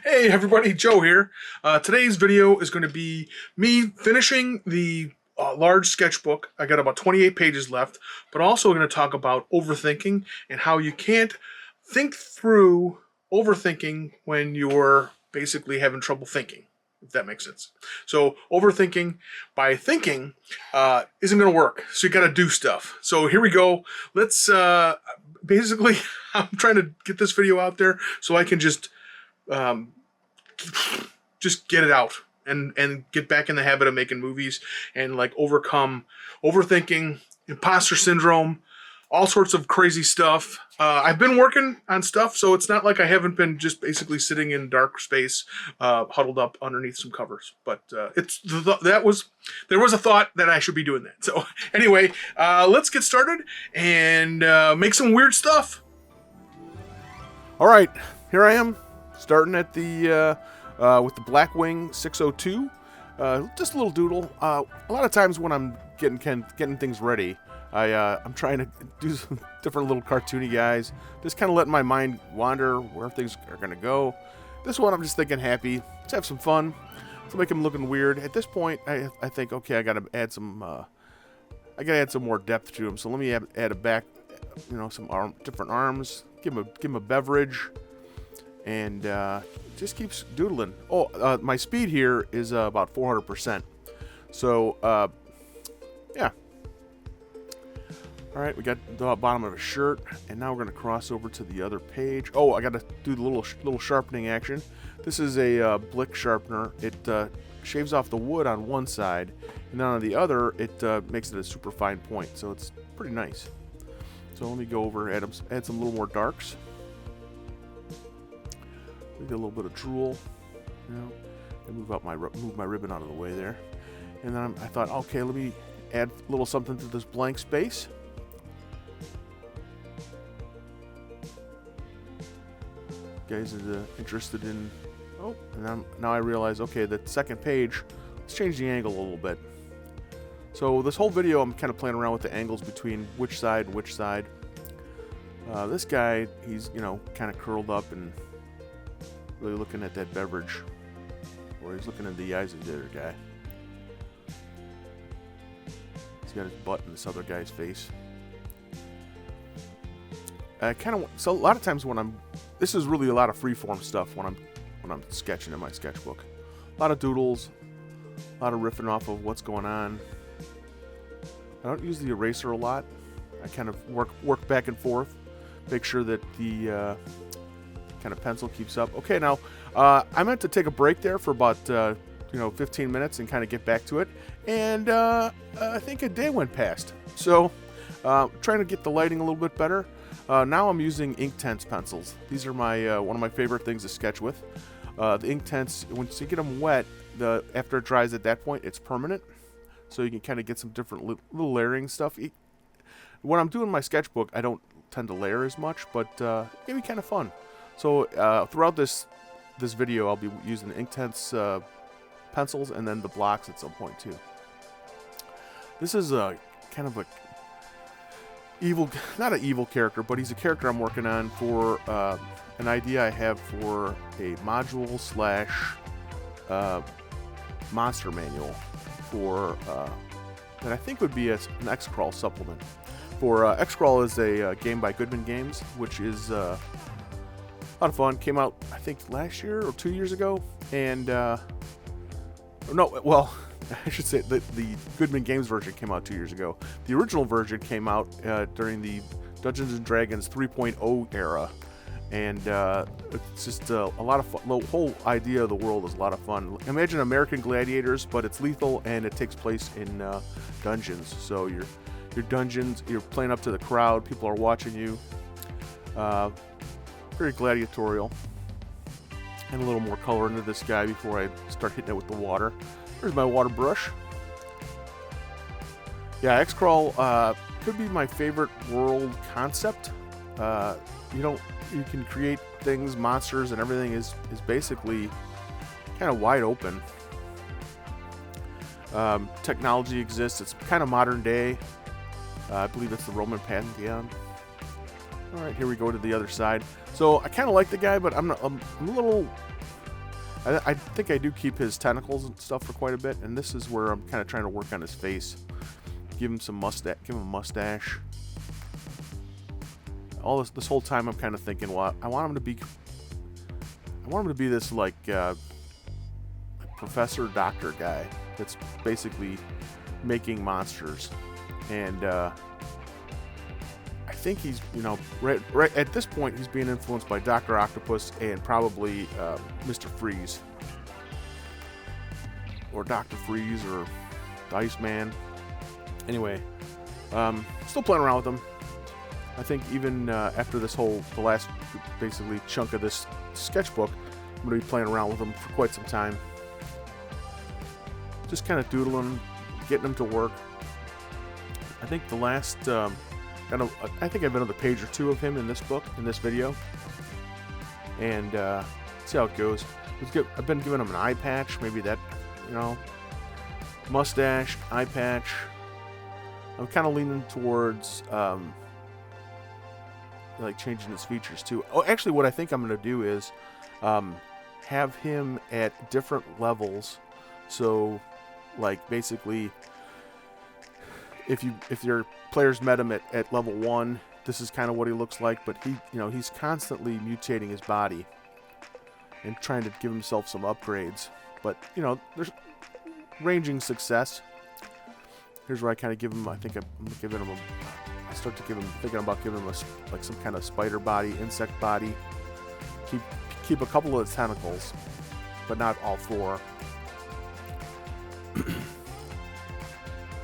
Hey everybody, Joe here. Today's video is going to be me finishing the large sketchbook. I got about 28 pages left, but also going to talk about overthinking and how you can't think through overthinking when you're basically having trouble thinking, if that makes sense. So overthinking by thinking isn't going to work. So you got to do stuff. So here we go. Let's basically, I'm trying to get this video out there so I can um, just get it out and get back in the habit of making movies and like overcome overthinking, imposter syndrome, all sorts of crazy stuff. I've been working on stuff, so it's not like I haven't been just basically sitting in dark space, huddled up underneath some covers. But there was a thought that I should be doing that. So anyway, let's get started and make some weird stuff. All right, here I am, starting at the with the Blackwing 602. Just a little doodle. A lot of times when I'm getting things ready, I'm trying to do some different little cartoony guys. Just kind of letting my mind wander where things are gonna go. This one I'm just thinking happy. Let's have some fun. Let's make him looking weird. At this point, I think okay, I gotta add some more depth to him. So let me add a back, some different arms. Give him a beverage, and just keeps doodling. Oh, my speed here is about 400%. So yeah. All right, we got the bottom of a shirt, and now we're gonna cross over to the other page. Oh, I gotta do the little sharpening action. This is a blick sharpener. It shaves off the wood on one side, and then on the other, it makes it a super fine point. So it's pretty nice. So let me go over, add some little more darks. Maybe a little bit of drool, and move my ribbon out of the way there. And then I thought, okay, let me add a little something to this blank space. Guys are interested in, and now I realize, okay, the second page, let's change the angle a little bit. So this whole video, I'm kind of playing around with the angles between which side and which side. This guy, he's, kind of curled up and really looking at that beverage. Or he's looking in the eyes of the other guy. He's got his butt in this other guy's face. So a lot of times this is really a lot of freeform stuff when I'm sketching in my sketchbook. A lot of doodles, a lot of riffing off of what's going on. I don't use the eraser a lot. I kind of work back and forth, make sure that the kind of pencil keeps up. Okay, now I meant to take a break there for about 15 minutes and kind of get back to it, and I think a day went past. So trying to get the lighting a little bit better. Now I'm using Inktense pencils. These are my one of my favorite things to sketch with. The Inktense, once you get them wet, after it dries at that point, it's permanent. So you can kind of get some different little layering stuff. When I'm doing my sketchbook, I don't tend to layer as much, but it can be kind of fun. So throughout this video, I'll be using Inktense pencils and then the blocks at some point too. This is a kind of a not an evil character, but he's a character I'm working on for an idea I have for a module / monster manual for that I think would be an X-Crawl supplement. For X-Crawl is a game by Goodman Games, which is a lot of fun. Came out I think last year or 2 years ago, and I should say the Goodman Games version came out 2 years ago. The original version came out during the Dungeons and Dragons 3.0 era, and it's just a lot of fun. The whole idea of the world is a lot of fun. Imagine American Gladiators, but it's lethal and it takes place in dungeons. So your dungeons, you're playing up to the crowd. People are watching you. Very gladiatorial. And a little more color into this guy before I start hitting it with the water. Here's my water brush. Yeah, X-Crawl could be my favorite world concept. You can create things, monsters, and everything is basically kind of wide open. Technology exists. It's kind of modern day. I believe it's the Roman Pantheon. All right, here we go to the other side. So I kind of like the guy, but I'm a little I think I do keep his tentacles and stuff for quite a bit, and this is where I'm kind of trying to work on his face. Give him some mustache. Give him a mustache. All this whole time I'm kind of thinking, well, I want him to be this like professor doctor guy that's basically making monsters, and I think he's, you know, right at this point he's being influenced by Dr. Octopus and probably Mr. Freeze or Dr. Freeze or the Iceman. Anyway, still playing around with him. I think even after the last basically chunk of this sketchbook, I'm going to be playing around with him for quite some time. Just kind of doodling, getting him to work. I think the last, I think I've been on the page or two of him in this book, in this video. And see how it goes. I've been giving him an eye patch, maybe that, you know, mustache, eye patch. I'm kind of leaning towards like changing his features too. Oh, actually, what I think I'm going to do is have him at different levels. So, like basically, if your players met him at level 1, this is kind of what he looks like. But he's constantly mutating his body and trying to give himself some upgrades. But there's ranging success. Here's where I kind of give him. I think I'm giving him I start to thinking about giving him like some kind of spider body, insect body. Keep a couple of the tentacles, but not all 4.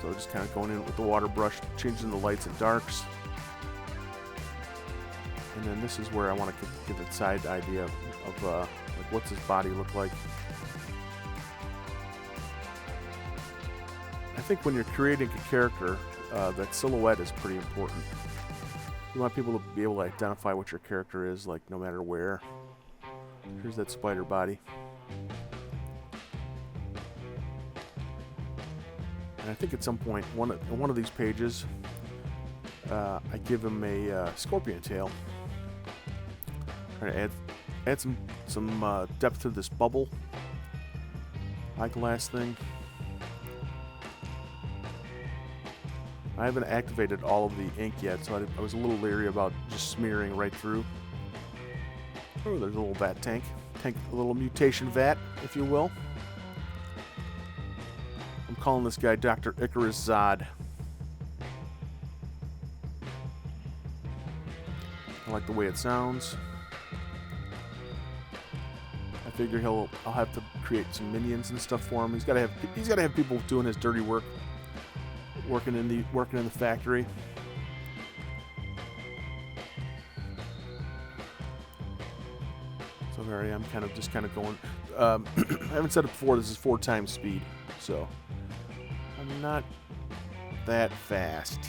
So just kind of going in with the water brush, changing the lights and darks. And then this is where I want to get the side idea of like what's his body look like. I think when you're creating a character, that silhouette is pretty important. You want people to be able to identify what your character is, like no matter where. Here's that spider body. And I think at some point, one of these pages, I give him a scorpion tail. Trying to add some depth to this bubble eyeglass thing. I haven't activated all of the ink yet, so I was a little leery about just smearing right through. Oh, there's a little vat tank. A little mutation vat, if you will. I'm calling this guy Dr. Icarus Zod. I like the way it sounds. I figure I'll have to create some minions and stuff for him. He's got to have people doing his dirty work. Working in the factory. So there I am, kind of going. I haven't said it before. This is 4 times speed, so I'm not that fast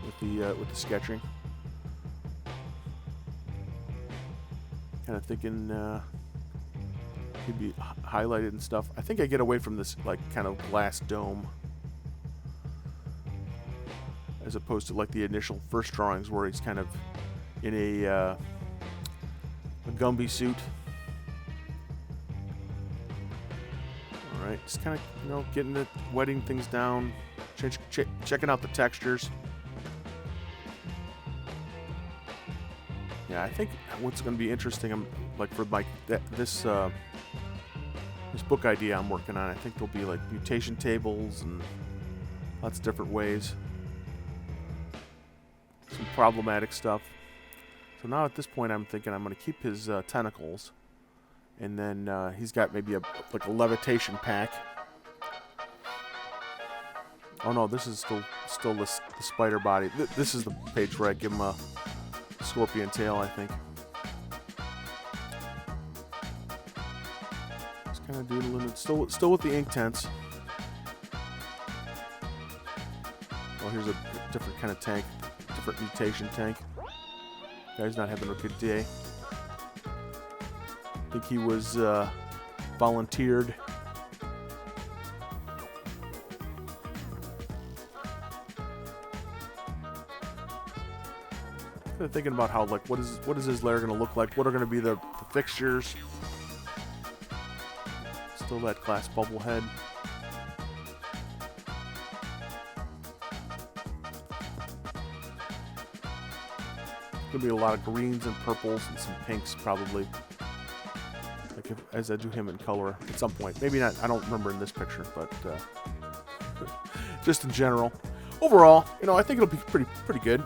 with the sketching. Kind of thinking he'd be highlighted and stuff. I think I get away from this like kind of glass dome, as opposed to like the initial first drawings where he's kind of in a Gumby suit. All right, just kind of getting it, wetting things down, checking out the textures. Yeah, I think what's going to be interesting, like for this book idea I'm working on, I think there'll be like mutation tables and lots of different ways. Some problematic stuff. So now at this point I'm thinking I'm going to keep his tentacles, and then he's got maybe a levitation pack. Oh no, this is still the spider body. This is the page where I give him a scorpion tail, I think. Just kind of doodling it, still with the ink tents. Oh, here's a different kind of tank. Different mutation tank. Guy's not having a good day. I think he was volunteered. Kind of thinking about how, like, what is his lair going to look like? What are going to be the fixtures? Still that glass bubble head. Gonna be a lot of greens and purples and some pinks probably. Like as I do him in color at some point. Maybe not. I don't remember in this picture, but just in general. Overall, you know, I think it'll be pretty good.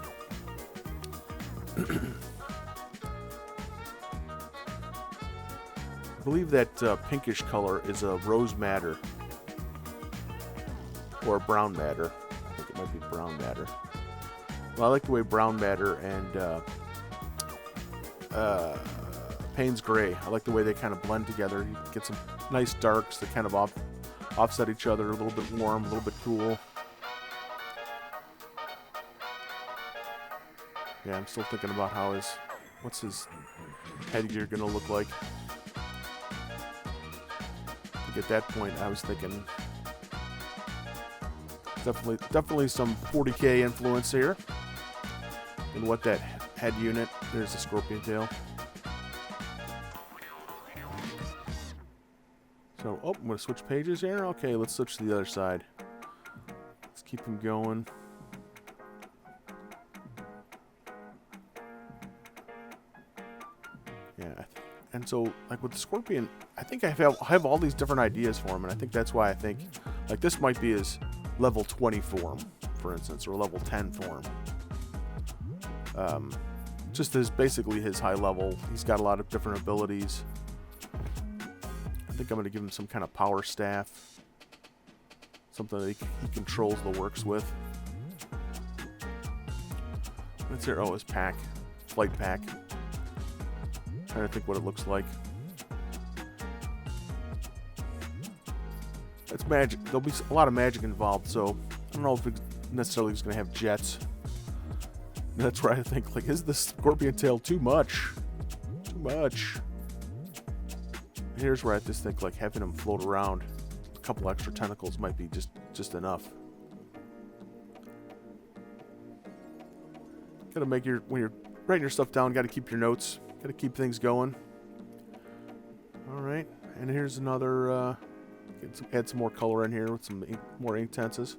I believe that pinkish color is a rose madder or a brown madder. I think it might be brown madder. Well, I like the way brown madder and Payne's gray. I like the way they kind of blend together. You get some nice darks that kind of offset each other. A little bit warm, a little bit cool. Yeah, I'm still thinking about what's his headgear gonna look like. I think at that point, I was thinking definitely some 40K influence here. And what that head unit, there's the scorpion tail. So, I'm going to switch pages here. Okay, let's switch to the other side. Let's keep him going. Yeah, and so, like with the scorpion, I think I have all these different ideas for him, and I think that's why I think, like, this might be his level 20 form, for instance, or level 10 form. Just as basically his high level. He's got a lot of different abilities. I think I'm going to give him some kind of power staff. Something that he controls the works with. What's here? Oh, his pack. Flight pack. Trying to think what it looks like. It's magic. There'll be a lot of magic involved, so I don't know if it necessarily is going to have jets. That's where I think, like, is the scorpion tail too much? Too much. Here's where I just think, like, having him float around a couple extra tentacles might be just enough. Gotta make when you're writing your stuff down, gotta keep your notes. Gotta keep things going. Alright, and here's another, add some more color in here with some more ink tenses.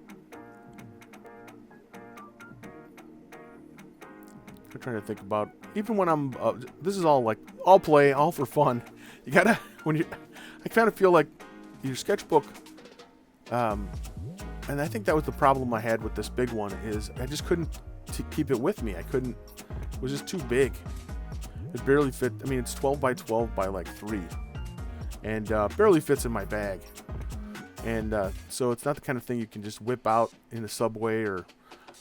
I'm trying to think about, even when I'm, this is all like, all play, all for fun. You gotta, I kind of feel like your sketchbook, and I think that was the problem I had with this big one, is I just couldn't keep it with me. It was just too big. It barely fit. I mean, it's 12 by 12 by like 3, and barely fits in my bag. And so it's not the kind of thing you can just whip out in the subway or,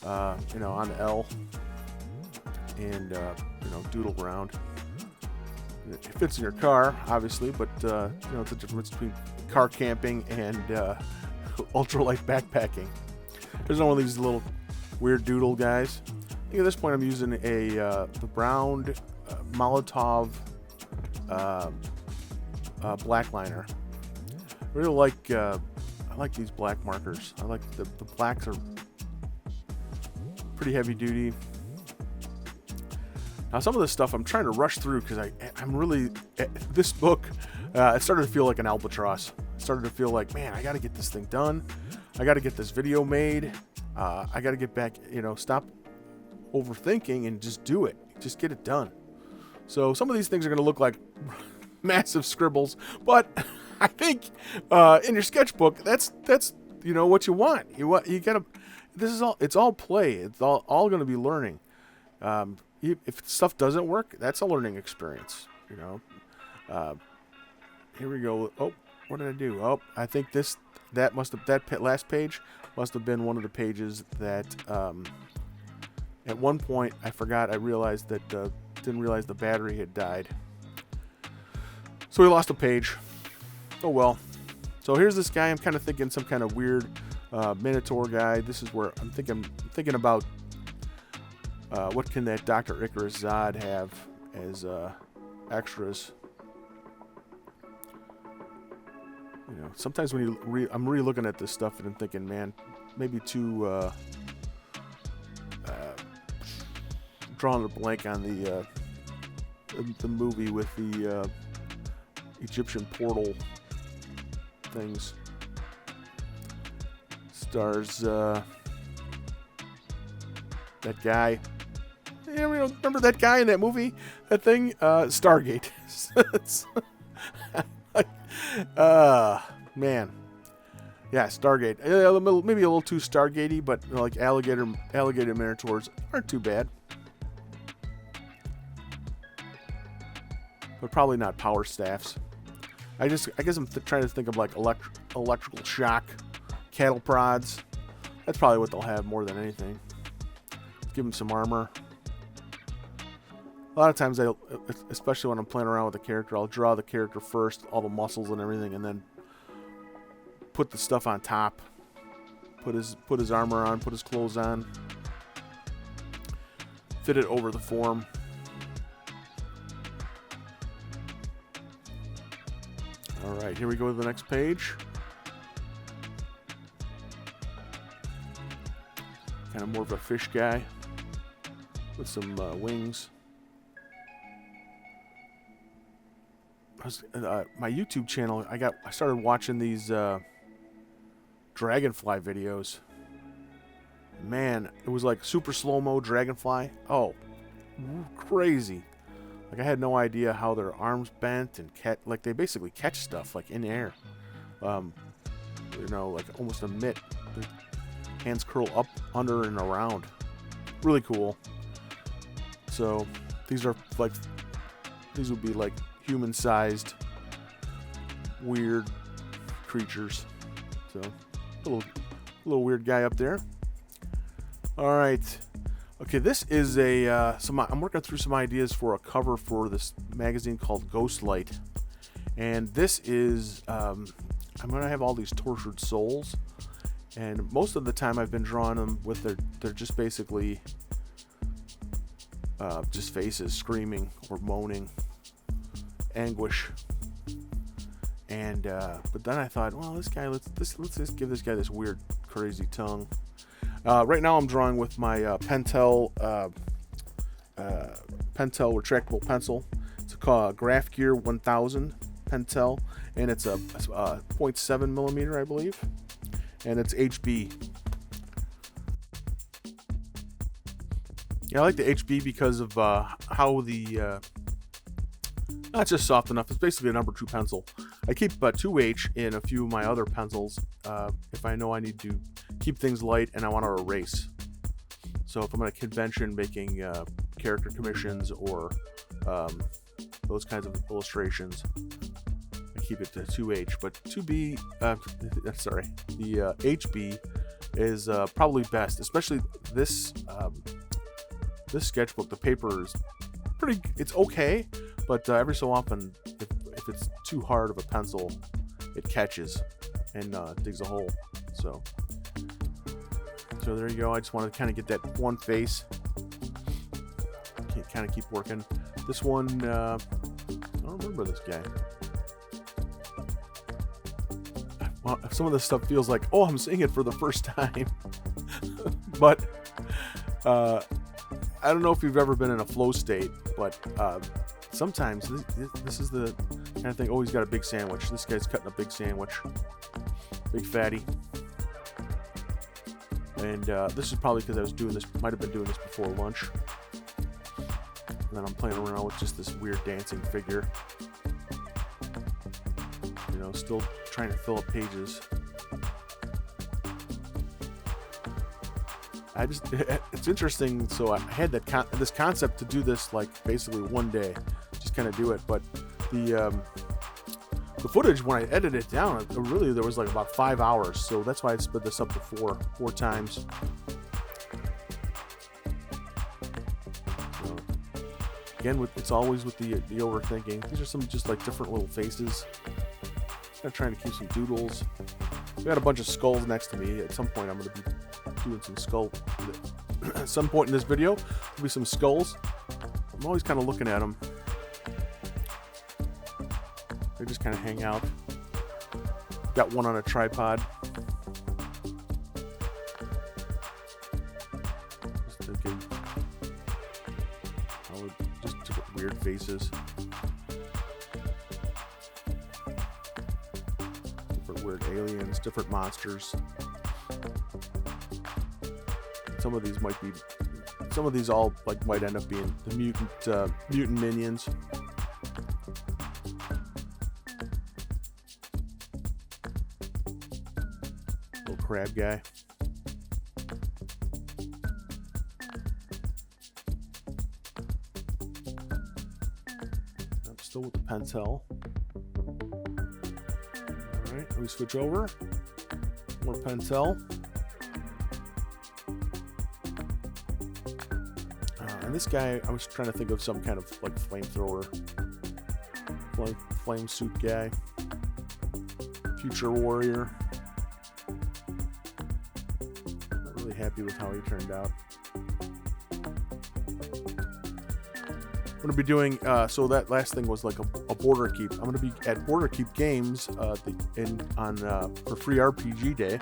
you know, on the L and, you know, doodle around. It fits in your car, obviously, but, you know, it's a difference between car camping and ultralight backpacking. There's one of these little weird doodle guys. I think at this point I'm using the brown Molotov black liner. I really like, I like these black markers. I like the blacks are pretty heavy duty. Now some of this stuff I'm trying to rush through because I'm really, this book, it started to feel like an albatross. It started to feel like, man, I got to get this thing done. I got to get this video made. I got to get back, you know, stop overthinking and just do it. Just get it done. So some of these things are going to look like massive scribbles, but I think in your sketchbook, that's you know what you want. You gotta. It's all play. It's all going to be learning. If stuff doesn't work, that's a learning experience. You know. Here we go. Oh, what did I do? Oh, I think that last page must have been one of the pages that at one point I forgot. I realized that didn't realize the battery had died. So we lost a page. Oh well. So here's this guy. I'm kind of thinking some kind of weird Minotaur guy. This is where I'm thinking about what can that Dr. Icarus Zod have as extras. You know, sometimes when I'm re-looking at this stuff and I'm thinking, man, maybe too drawing a blank on the movie with the Egyptian portal things. Stars that guy. Yeah, remember that guy in that movie? That thing? Stargate. Man. Yeah, Stargate. Maybe a little too Stargatey, but like alligator minotaurs aren't too bad. But probably not power staffs. I guess I'm trying to think of like electrical shock, cattle prods. That's probably what they'll have more than anything. Give them some armor. A lot of times, especially when I'm playing around with a character, I'll draw the character first, all the muscles and everything, and then put the stuff on top. Put his armor on, put his clothes on. Fit it over the form. All right, here we go to the next page. Kind of more of a fish guy with some wings. My YouTube channel, I started watching these dragonfly videos. Man, it was like super slow-mo dragonfly. Oh, crazy. Like I had no idea how their arms bent and like they basically catch stuff like in air. Like almost a mitt. Their hands curl up, under, and around. Really cool. So these would be like human-sized weird creatures. So little weird guy up there. All right. Okay, this is I'm working through some ideas for a cover for this magazine called Ghostlight. And this is I'm going to have all these tortured souls. And most of the time I've been drawing them with they're just basically just faces screaming or moaning anguish. And but then I thought, well, let's just give this guy this weird crazy tongue. Right now I'm drawing with my Pentel retractable pencil. It's called Graph Gear 1000 Pentel, and it's a 0.7 millimeter, I believe, and it's HB. Yeah, I like the HB because of how the it's just soft enough. It's basically a number 2 pencil. I keep 2H in a few of my other pencils if I know I need to keep things light and I want to erase. So if I'm at a convention making character commissions or those kinds of illustrations, I keep it to 2H. But 2B, the HB is probably best, especially this sketchbook. The paper is it's okay, but every so often, if it's too hard of a pencil, it catches and digs a hole. So there you go. I just want to kind of get that one face. Kind of keep working. This one, I don't remember this guy. Well, some of this stuff feels like, oh, I'm seeing it for the first time. But I don't know if you've ever been in a flow state, but sometimes this is the kind of thing. Oh, he's got a big sandwich. This guy's cutting a big sandwich. Big fatty. And this is probably because might have been doing this before lunch. And then I'm playing around with just this weird dancing figure. Still trying to fill up pages. It's interesting. So I had this concept to do this like basically one day, just kind of do it. But the footage, when I edited it down, there was like about 5 hours. So that's why I split this up to four times. So, again, it's always with the overthinking. These are some just like different little faces. I'm trying to keep some doodles. We got a bunch of skulls next to me. At some point, I'm going to be doing some skull. At some point in this video, there'll be some skulls. I'm always kind of looking at them. They just kind of hang out. Got one on a tripod. Just thinking. Just weird faces. Different weird aliens, different monsters. Some of these all like might end up being the mutant minions. Little crab guy. I'm still with the Pentel. All right, let me switch over. More Pentel. And this guy, I was trying to think of some kind of like flamethrower, flame suit guy, future warrior. Not really happy with how he turned out. I'm going to be doing, so that last thing was like a Border Keep. I'm going to be at Border Keep Games for Free RPG Day.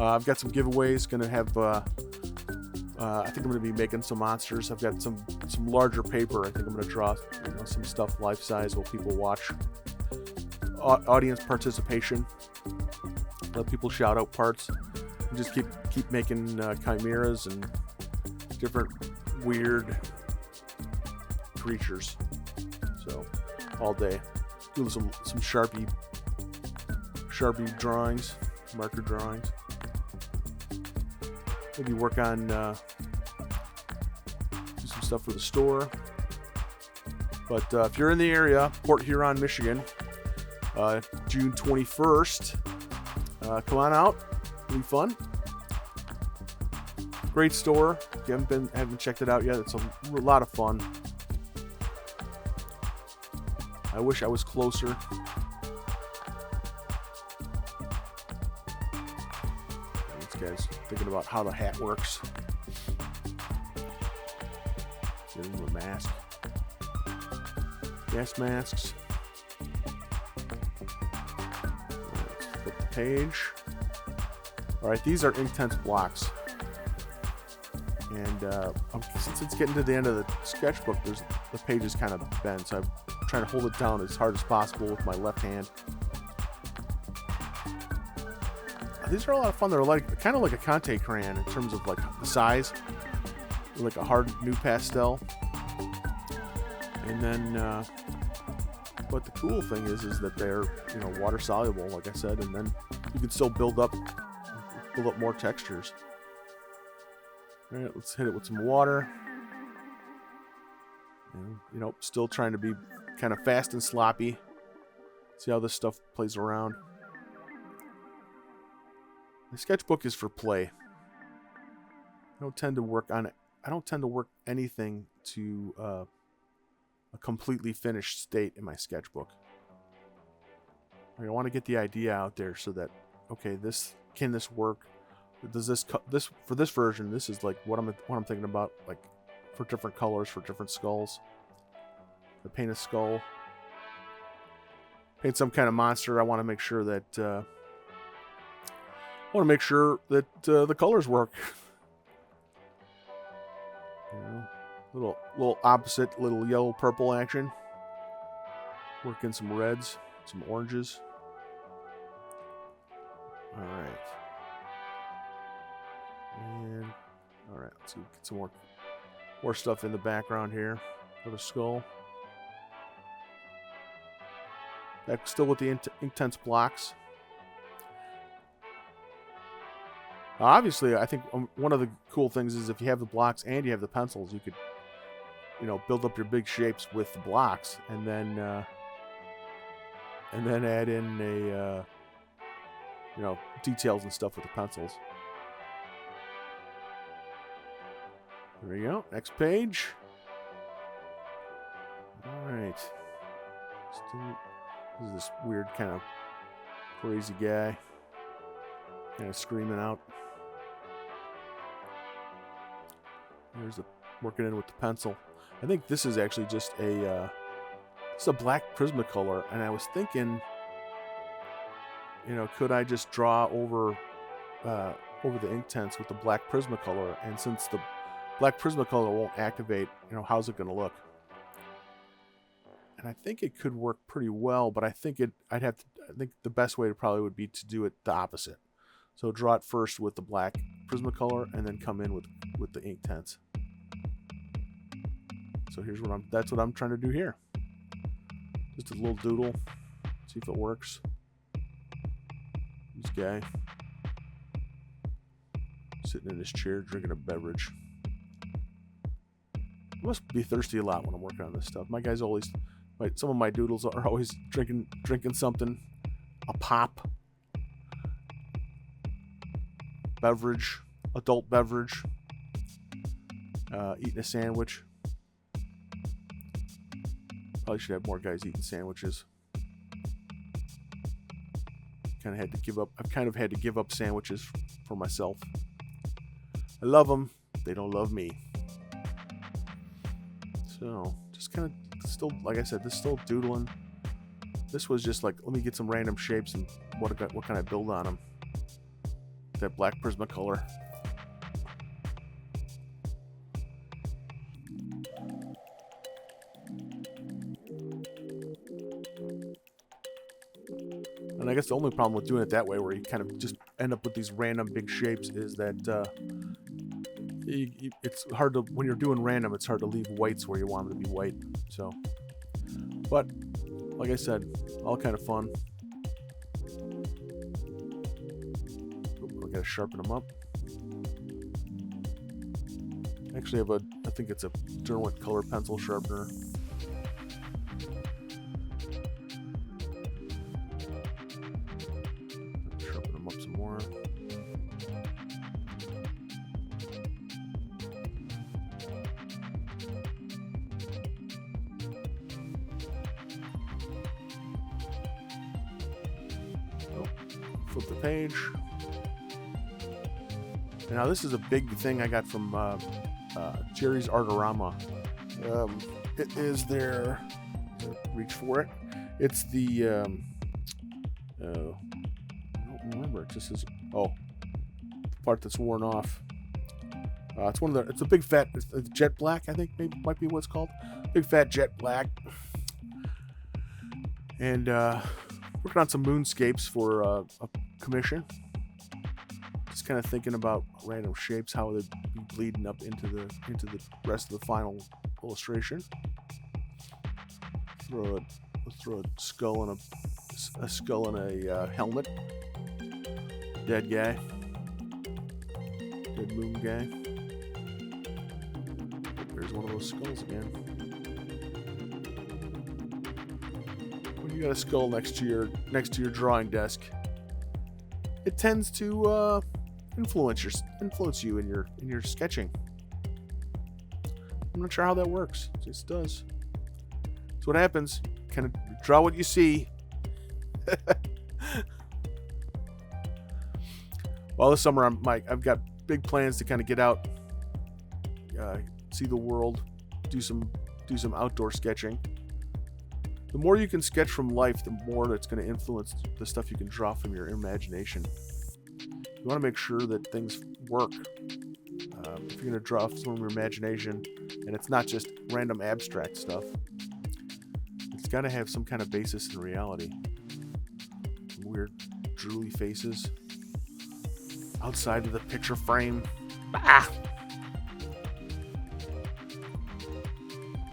I've got some giveaways, going to have... I think I'm going to be making some monsters. I've got some larger paper. I think I'm going to draw some stuff life size while people watch. Audience participation. Let people shout out parts. And just keep making chimeras and different weird creatures. So all day, do some Sharpie drawings, marker drawings. Maybe work on do some stuff for the store. But if you're in the area, Port Huron, Michigan, June 21st, come on out. It'll be fun. Great store. If you haven't checked it out yet, it's a lot of fun. I wish I was closer. Guys thinking about how the hat works. Give him a mask. Gas masks. Let's flip the page. Alright, these are Inktense blocks. And since it's getting to the end of the sketchbook, the page is kind of bent, so I'm trying to hold it down as hard as possible with my left hand. These are a lot of fun. They're kind of like a Conte crayon in terms of like the size, like a hard new pastel. And then, but the cool thing is that they're water soluble, like I said, and then you can still build up more textures. All right, let's hit it with some water. And, still trying to be kind of fast and sloppy. See how this stuff plays around. The sketchbook is for play. I don't tend to work anything to a completely finished state in my sketchbook. I want to get the idea out there so that, okay, can this work? Does this for this version? This is like what I'm thinking about, like for different colors for different skulls. To paint a skull, paint some kind of monster. I want to make sure that. The colors work. Little opposite, little yellow purple action. Work in some reds, some oranges. All right. And all right, let's see, get some more stuff in the background here for the skull. That's still with the Inktense blocks. Obviously, I think one of the cool things is if you have the blocks and you have the pencils, you could, build up your big shapes with the blocks, and then add in details and stuff with the pencils. There we go. Next page. All right. This is this weird kind of crazy guy, kind of screaming out. There's working in with the pencil. I think this is actually just it's a black Prismacolor, and I was thinking, could I just draw over the Inktense with the black Prismacolor, and since the black Prismacolor won't activate, how's it going to look? and I think it could work pretty well, but I think I think the best way probably would be to do it the opposite. So draw it first with the black Prismacolor, and then come in with the Inktense. So here's that's what I'm trying to do here. Just a little doodle, see if it works. This guy sitting in his chair drinking a beverage. I must be thirsty a lot when I'm working on this stuff. My guys always, some of my doodles are always drinking something, a pop, beverage, adult beverage, eating a sandwich. Probably should have more guys eating sandwiches. I've kind of had to give up sandwiches for myself. I love them. They don't love me. So just kind of still, like I said, this is still doodling. This was just like, let me get some random shapes and what can I build on them. That black Prismacolor. And I guess the only problem with doing it that way, where you kind of just end up with these random big shapes, is that it's hard to, when you're doing random, it's hard to leave whites where you want them to be white. So, but like I said, all kind of fun. I gotta sharpen them up. Actually, I think it's a Derwent color pencil sharpener. Sharpen them up some more. Flip the page. Now this is a big thing I got from Jerry's Artorama. It is their, reach for it. It's the I don't remember. It just says, the part that's worn off. It's one of the. It's a big fat. It's jet black. I think maybe might be what it's called. Big fat jet black. And working on some moonscapes for a commission. Just kind of thinking about random shapes, how they'd be bleeding up into the rest of the final illustration. Let's throw a skull and a helmet. Dead guy. Dead moon guy. There's one of those skulls again. When you got a skull next to your drawing desk, it tends to influence you in your sketching. I'm not sure how that works. It just does. That's what happens. Kind of draw what you see. Well, this summer I've got big plans to kind of get out, see the world, do some outdoor sketching. The more you can sketch from life, the more that's going to influence the stuff you can draw from your imagination. You want to make sure that things work. If you're going to draw from your imagination, and it's not just random abstract stuff, it's got to have some kind of basis in reality. Some weird drooly faces outside of the picture frame. Ah!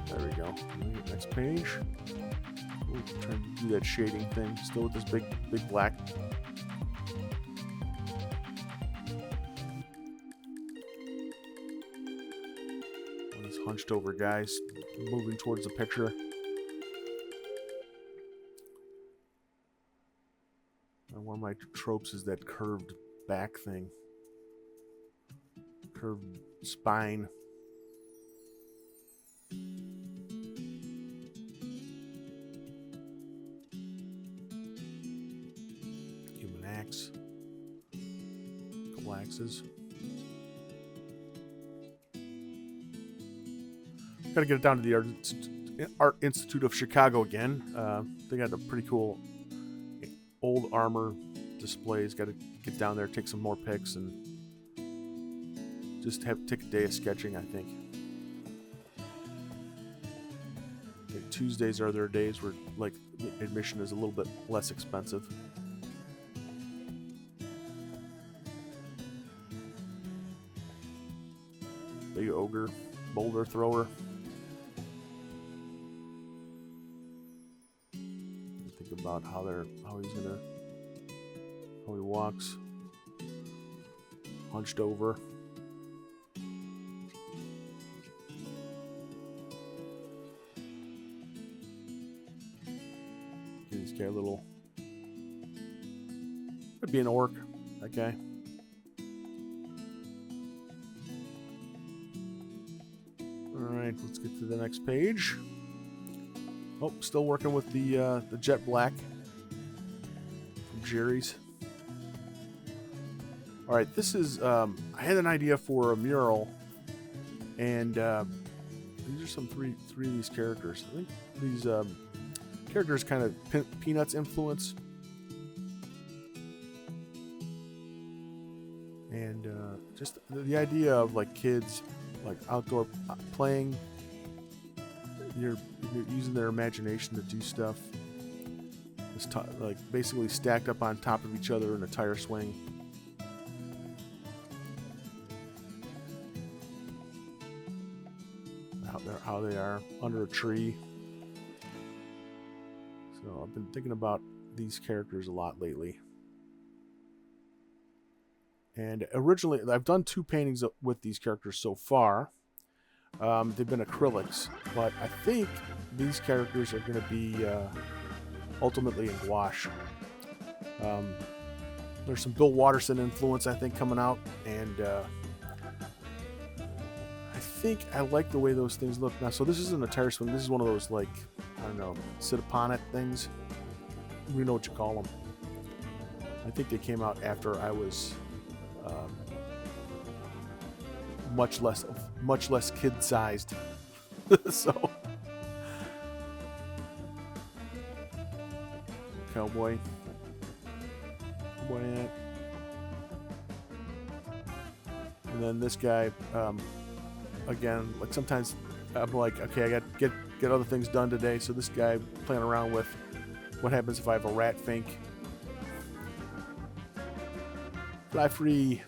There we go. Next page. Ooh, trying to do that shading thing. Still with this big black. These hunched over guys moving towards the picture. And one of my tropes is that curved back thing. Curved spine. Human axe. Couple axes. Gotta get it down to the Art Institute of Chicago again. They got a pretty cool old armor displays. Got to get down there, take some more pics, and take a day of sketching, I think. Tuesdays are their days where like admission is a little bit less expensive. Big ogre, boulder thrower. Think about how he walks, hunched over. He's got a little. Could be an orc, that guy. Alright, let's get to the next page. Oh, still working with the jet black from Jerry's. Alright, this is, I had an idea for a mural, and these are some three of these characters. I think these characters kind of Peanuts influence. And just the idea of like kids like outdoor playing, you're using their imagination to do stuff. It's like basically stacked up on top of each other in a tire swing. How they are under a tree. So I've been thinking about these characters a lot lately. And originally, I've done 2 paintings with these characters so far. They've been acrylics, but I think these characters are going to be ultimately in gouache. There's some Bill Watterson influence, I think, coming out, and I think I like the way those things look now. So this isn't a tire swing. This is one of those, like, I don't know, sit upon it things. We know what you call them. I think they came out after I was much less kid-sized. So cowboy hat. And then this guy, again, like sometimes I'm like, okay, I got to get other things done today. So this guy playing around with what happens if I have a rat fink. Fly free.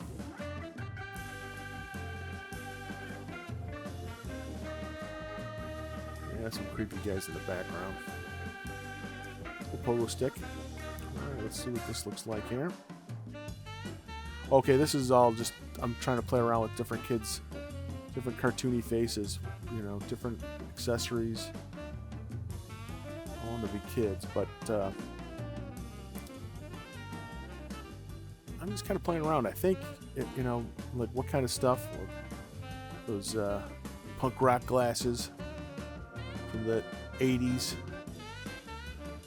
Yeah, some creepy guys in the background. The pogo stick. Alright, let's see what this looks like here. Okay, this is all just, I'm trying to play around with different kids, different cartoony faces, you know, different accessories. I want to be kids, but I'm just kind of playing around. I think, you know, like what kind of stuff, like those punk rock glasses from the 80s,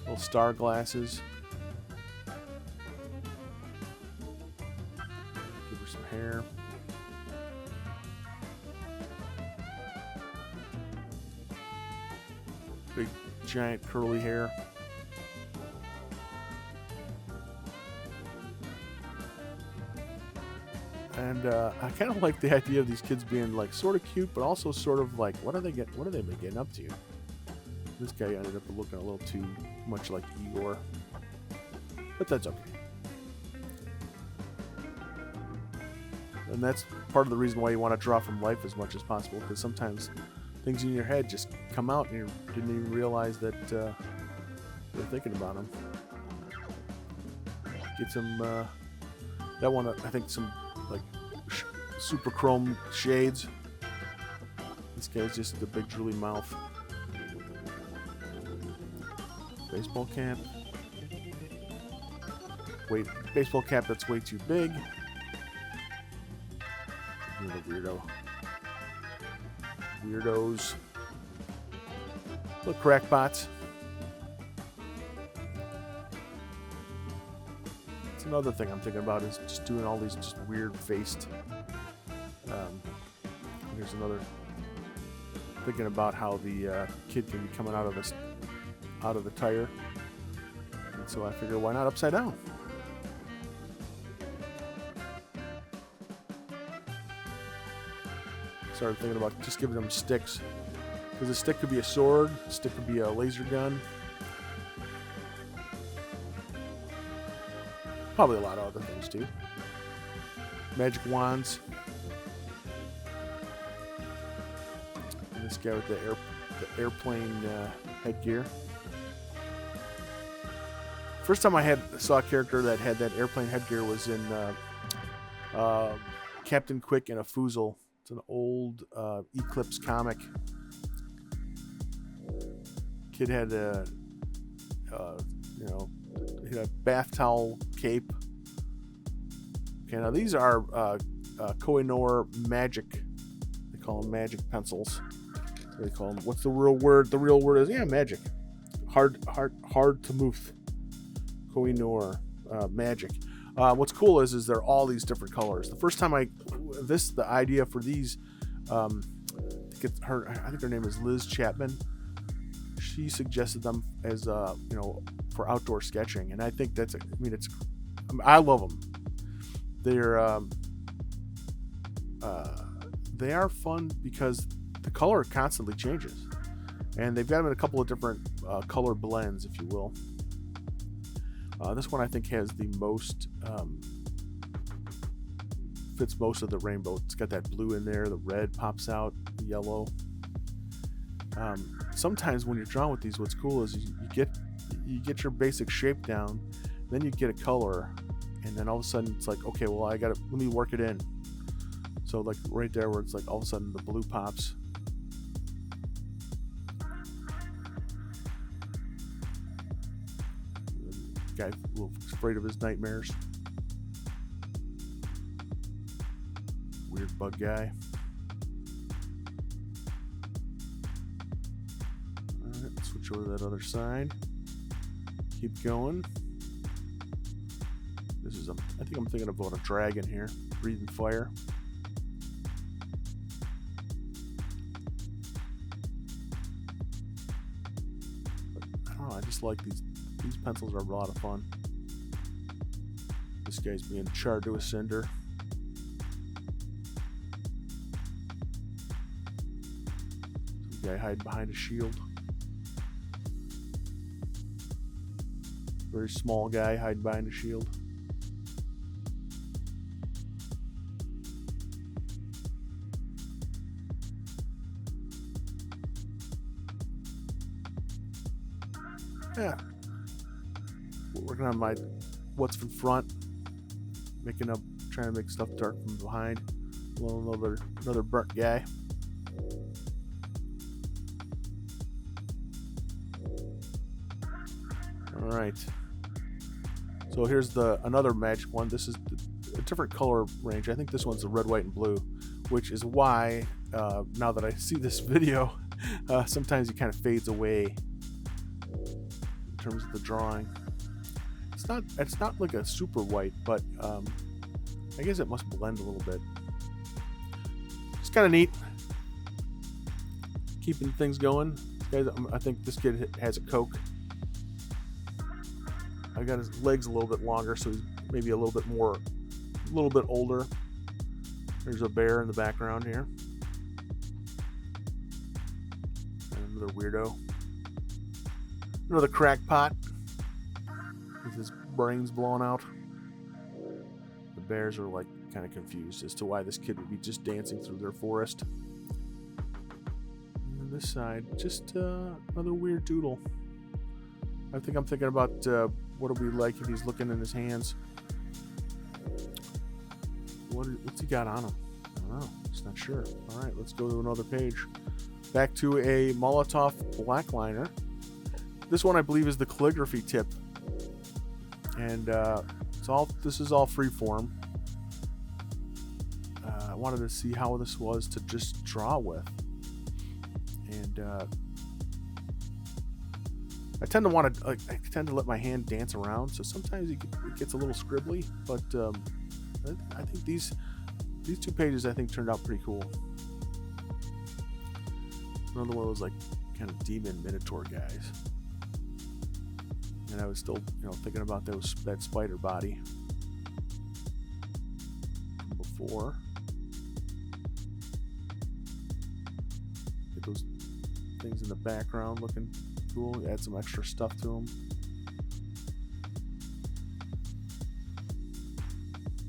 little star glasses. Give her some hair. Big, giant curly hair. And I kind of like the idea of these kids being like sort of cute, but also sort of like, what are they getting up to? This guy ended up looking a little too much like Igor, but that's okay. And that's part of the reason why you want to draw from life as much as possible, because sometimes things in your head just come out and you didn't even realize that you're thinking about them. Get some, that one, I think some like super chrome shades. This guy's just a big drooly mouth. Baseball cap. Wait, baseball cap that's way too big. Another weirdo. Weirdos. Little crackpots. That's another thing I'm thinking about, is just doing all these just weird faced. Here's another. Thinking about how the kid can be coming out of the tire, and so I figure, why not upside down? Started thinking about just giving them sticks, Because a stick could be a sword, a stick could be a laser gun. Probably a lot of other things too. Magic wands. And this guy with the airplane headgear. First time I saw a character that had that airplane headgear was in Captain Quick and a Foozle. It's an old Eclipse comic. Kid had a he had a bath towel cape. Okay, now these are Koh-i-Noor magic. They call them magic pencils. They call them. What's the real word? The real word is magic. Hard to move. Koh-i-Noor magic. What's cool is they're all these different colors. The first time the idea for these, I think her name is Liz Chapman. She suggested them as for outdoor sketching, and I think I love them. They are fun because the color constantly changes, and they've got them in a couple of different color blends, if you will. This one I think has the most fits most of the rainbow. It's got that blue in there, the red pops out, the yellow. Sometimes when you're drawing with these, what's cool is you get your basic shape down, then you get a color, and then all of a sudden it's like, okay, well let me work it in. So like right there where it's like all of a sudden the blue pops. Guy a little afraid of his nightmares. Weird bug guy. Alright, switch over to that other side. Keep going. I think I'm thinking about a dragon here, breathing fire. But I don't know, I just like these. These pencils are a lot of fun. This guy's being charred to a cinder. Some guy hiding behind a shield. Very small guy hiding behind a shield. Yeah. Working on my what's from front, trying to make stuff dark from behind. Another burnt guy. All right. So here's another magic one. This is a different color range. I think this one's the red, white, and blue, which is why now that I see this video, sometimes it kind of fades away in terms of the drawing. It's not like a super white, but I guess it must blend a little bit. It's kind of neat. Keeping things going. I think this kid has a Coke. I got his legs a little bit longer, so he's maybe a little bit older. There's a bear in the background here. And another weirdo. Another crackpot. With his brains blown out. The bears are like kind of confused as to why this kid would be just dancing through their forest. And on this side, just another weird doodle. I think I'm thinking about what it'll be like if he's looking in his hands. What's he got on him? I don't know. Just not sure. All right, let's go to another page. Back to a Molotow black liner. This one I believe is the calligraphy tip. And this is all freeform. I wanted to see how this was to just draw with, and I tend to let my hand dance around. So sometimes it gets a little scribbly, but I think these 2 pages turned out pretty cool. Another one was like kind of demon minotaur guys. And I was still, thinking about that spider body from before. Get those things in the background looking cool. Add some extra stuff to them.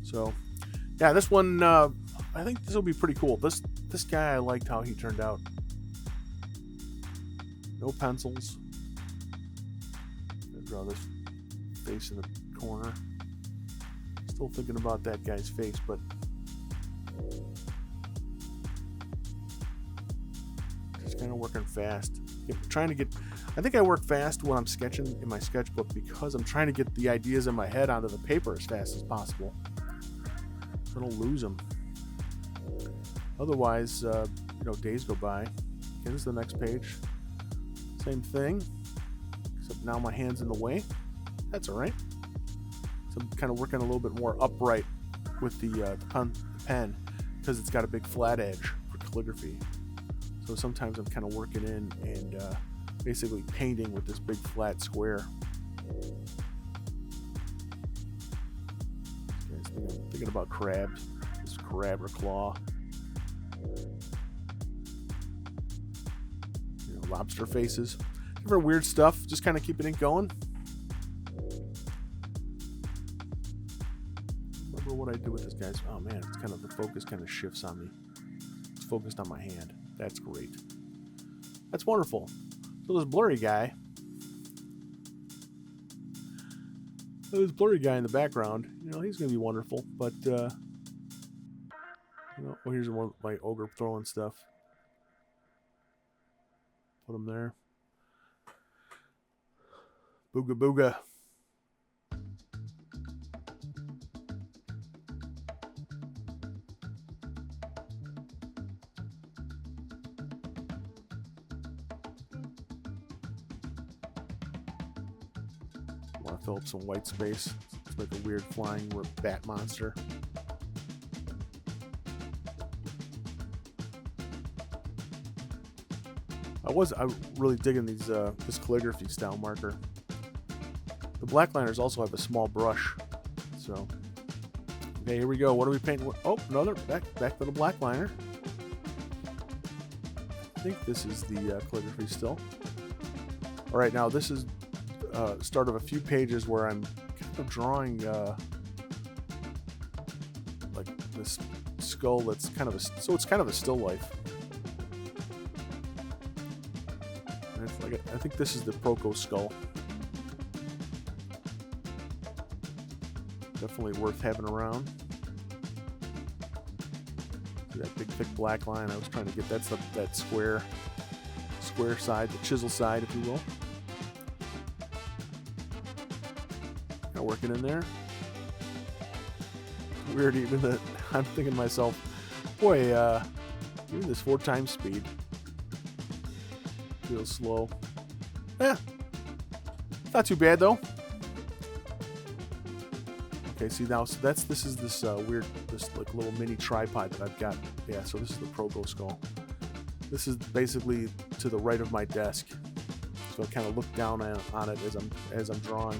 So, yeah, this one, I think this will be pretty cool. This guy, I liked how he turned out. No pencils. I'm gonna draw this face in the corner. Still thinking about that guy's face, but just kind of working fast. I think I work fast when I'm sketching in my sketchbook because I'm trying to get the ideas in my head onto the paper as fast as possible. So I don't lose them. Otherwise, days go by. Here's the next page. Same thing, except now my hand's in the way. That's all right. So I'm kind of working a little bit more upright with the pen because it's got a big flat edge for calligraphy. So sometimes I'm kind of working in and basically painting with this big flat square. I'm thinking about crabs. This crab or claw. Lobster faces. Different weird stuff. Just kind of keeping it going. Remember what I did with this guys? Oh man, it's kind of the focus kind of shifts on me. It's focused on my hand. That's great. That's wonderful. So this blurry guy. This blurry guy in the background. He's gonna be wonderful. But here's one of my ogre throwing stuff. Put them there. Booga booga. Want to fill up some white space. It's like a weird flying bat monster. I'm really digging these this calligraphy style marker. The black liners also have a small brush. So, okay, here we go. What are we painting? Oh, another back to the black liner. I think this is the calligraphy still. All right, now this is start of a few pages where I'm kind of drawing like this skull that's kind of it's kind of a still life. I think this is the Proco skull. Definitely worth having around. See that big thick black line I was trying to get. That's that square side, the chisel side, if you will. Kind of working in there. Weird, even that. I'm thinking to myself, boy, even this 4 times speed feels slow. Yeah, not too bad though. Okay, see now, so this is this weird, this like little mini tripod that I've got. Yeah, so this is the Proco skull. This is basically to the right of my desk, so I kind of look down on it as I'm drawing.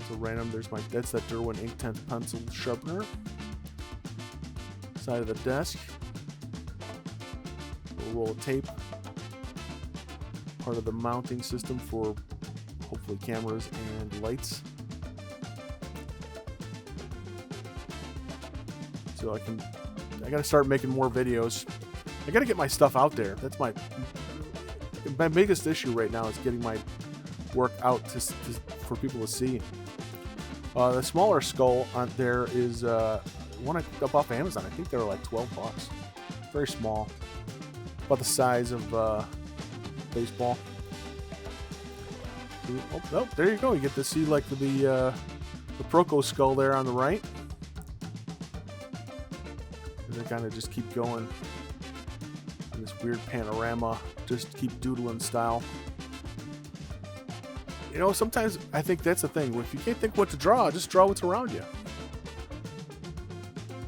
So random, that's that Derwent Inktense pencil sharpener. Side of the desk. A roll of tape. Part of the mounting system for hopefully cameras and lights. So I gotta start making more videos. I gotta get my stuff out there. That's my biggest issue right now is getting my work out for people to see. The smaller skull on there is one I picked up off Amazon. I think they were like $12. Very small, about the size of baseball. Oh, there you go. You get to see like the Proco skull there on the right. And they kind of just keep going in this weird panorama, just keep doodling style. Sometimes I think that's the thing. If you can't think what to draw, just draw what's around you.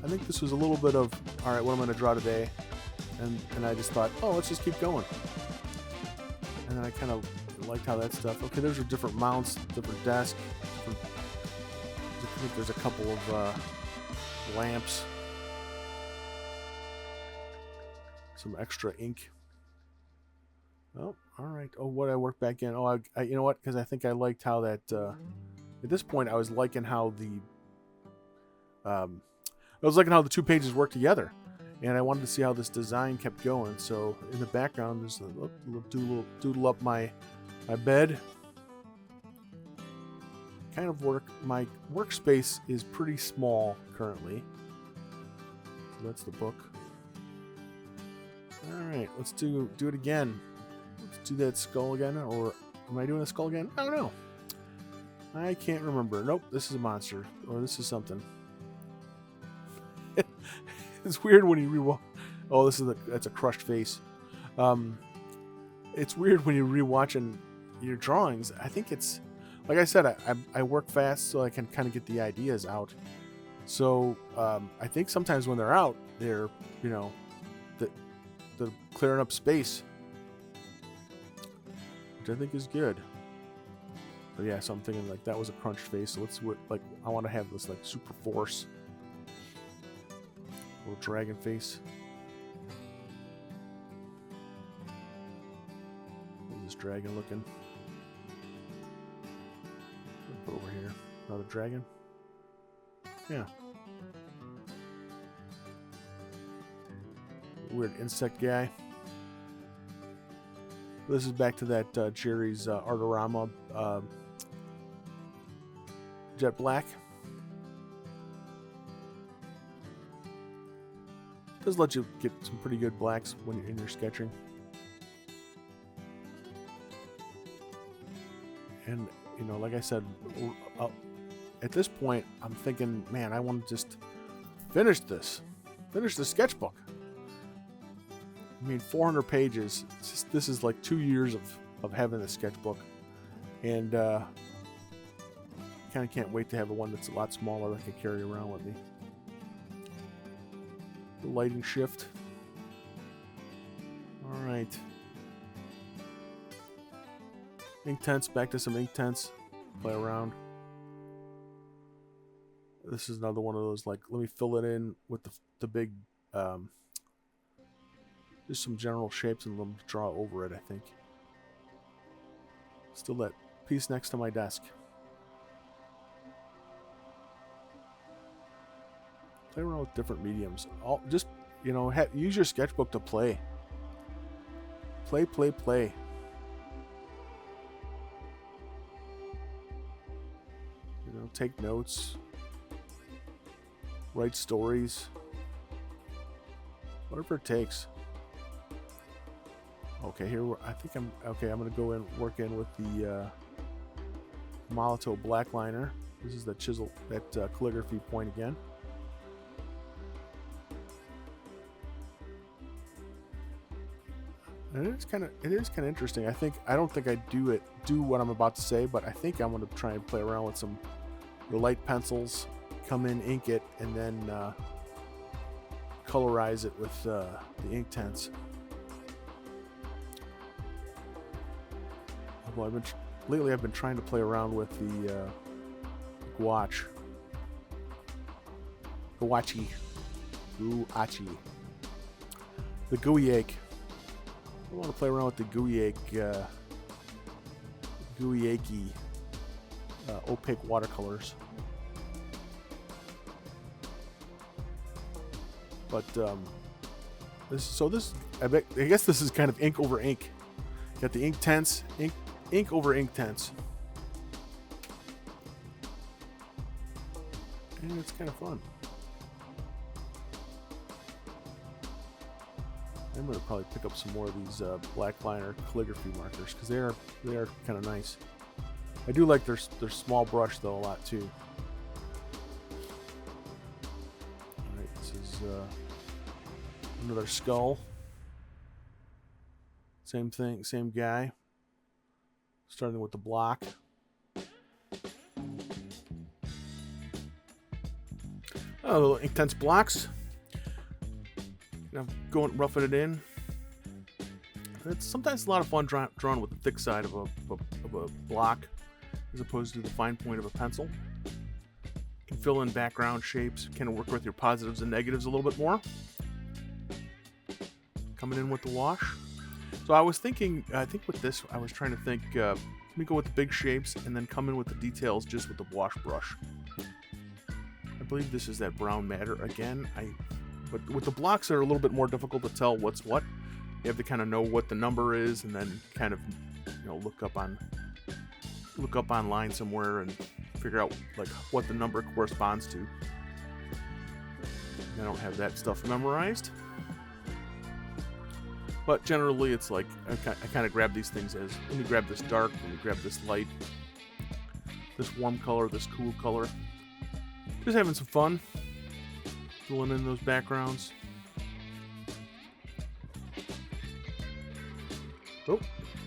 I think this was a little bit of, all right, what am I going to draw today? And I just thought, oh, let's just keep going. And then I kind of liked how that stuff, okay, those are different mounts, different desks. I think there's a couple of lamps. some extra ink. Oh, all right. Oh, what I work back in? Oh, I you know what? Because I think I liked how that. At this point, I was liking how the 2 pages work together, and I wanted to see how this design kept going. So in the background, there's a little doodle up my bed. Kind of my workspace is pretty small currently. So that's the book. All right, let's do it again. Let's do that skull again, or am I doing the skull again? I don't know. I can't remember. Nope, this is a monster, or this is something. It's weird when you rewatch. Oh, that's a crushed face. It's weird when you're rewatching your drawings. I think it's, like I said, I work fast so I can kind of get the ideas out. So I think sometimes when they're out, they're they're clearing up space, which I think is good. But yeah, so I'm thinking like that was a crunched face. So I want to have this like super force. Little dragon face. What's this dragon looking? Put over here. Another dragon. Yeah. Weird insect guy. This is back to that Jerry's Artorama Jet Black. Does let you get some pretty good blacks when you're in your sketching. And like I said, at this point, I'm thinking, man, I want to just finish the sketchbook. I mean, 400 pages. This is like 2 years of having the sketchbook, and kind of can't wait to have one that's a lot smaller that I can carry around with me. The lighting shift. All right. Ink tents. Back to some ink tents. Play around. This is another one of those, like, let me fill it in with the big, just some general shapes and let me draw over it, I think. Still that piece next to my desk. Play around with different mediums. Just, use your sketchbook to play. Play. Take notes. Write stories. Whatever it takes. Okay, I'm going to go in, work in with the Molotow black liner. This is the chisel, that calligraphy point again. And it is kind of interesting. I don't think I do what I'm about to say, but I think I'm going to try and play around with some light pencils, come in, ink it, and then colorize it with the ink tents. Well, lately I've been trying to play around with the gouache. The Guaiac. I want to play around with the Guaiac opaque watercolors. But I guess this is kind of ink over ink. Got the ink tents, ink over ink tents. And it's kind of fun. I'm going to probably pick up some more of these black liner calligraphy markers because they are kind of nice. I do like their small brush though a lot too. Alright, this is another skull. Same thing, same guy. Starting with the block. Oh, little ink tents blocks. Going roughing it in. It's sometimes a lot of fun drawing with the thick side of a block as opposed to the fine point of a pencil. You can fill in background shapes, kind of work with your positives and negatives a little bit more. coming in with the wash. So I was thinking, I think with this, I was trying to think, let me go with the big shapes and then come in with the details just with the wash brush. I believe this is that brown matter again. But with the blocks, they're a little bit more difficult to tell what's what. You have to kind of know what the number is and then kind of, look up online somewhere and figure out like what the number corresponds to. I don't have that stuff memorized. But generally, it's like I kind of grab these things as, let me grab this dark, let me grab this light, this warm color, this cool color. Just having some fun, filling in those backgrounds. Oh,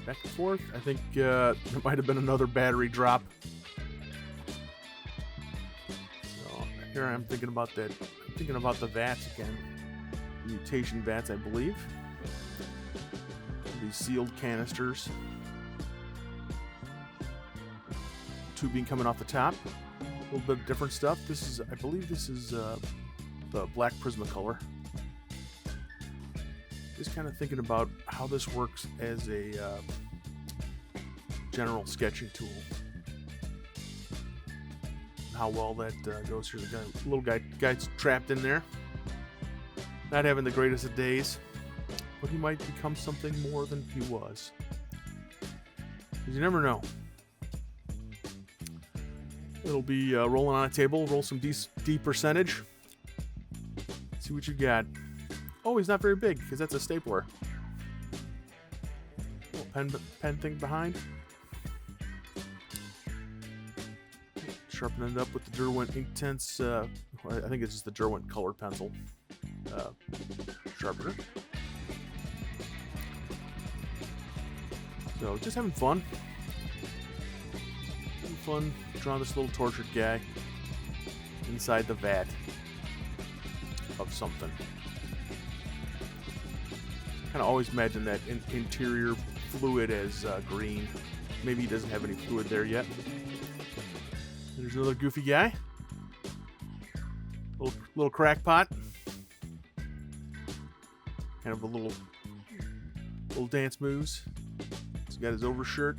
back and forth. I think there might have been another battery drop. So here I'm thinking about that. I'm thinking about the vats again. Mutation vats, I believe. These sealed canisters. Tubing coming off the top. A little bit of different stuff. This is, I believe this is the black Prismacolor. Just kind of thinking about how this works as a general sketching tool. How well that goes here. The little guy's trapped in there. Not having the greatest of days. But he might become something more than he was. Because you never know. It'll be rolling on a table. Roll some D percentage. See what you got. Oh, he's not very big because that's a stapler. Little pen thing behind. Sharpen it up with the Derwent Inktense. I think it's just the Derwent colored pencil sharpener. So just having fun. Having fun drawing this little tortured guy inside the vat of something. Kind of always imagine that interior fluid as green. Maybe he doesn't have any fluid there yet. There's another goofy guy. Little crackpot. Kind of a little dance moves. He's got his overshirt.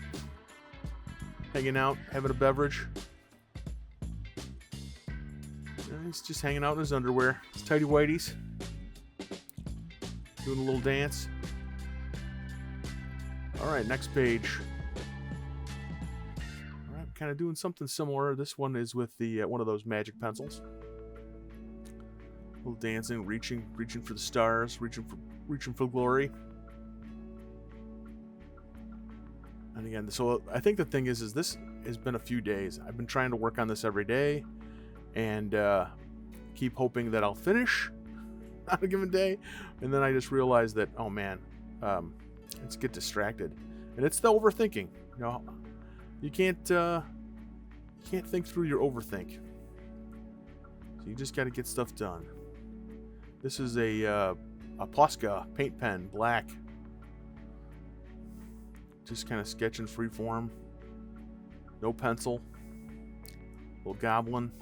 Hanging out, having a beverage. And he's just hanging out in his underwear. His tighty whities. Doing a little dance. Alright, next page. Alright, kind of doing something similar. This one is with the one of those magic pencils. A little dancing, reaching for the stars, reaching for glory. And again, so I think the thing is this has been a few days. I've been trying to work on this every day and keep hoping that I'll finish on a given day. And then I just realized that, oh man, let's get distracted. And it's the overthinking. You can't think through your overthink. So you just got to get stuff done. This is a Posca paint pen, black. Just kind of sketching freeform. No pencil. Little goblin.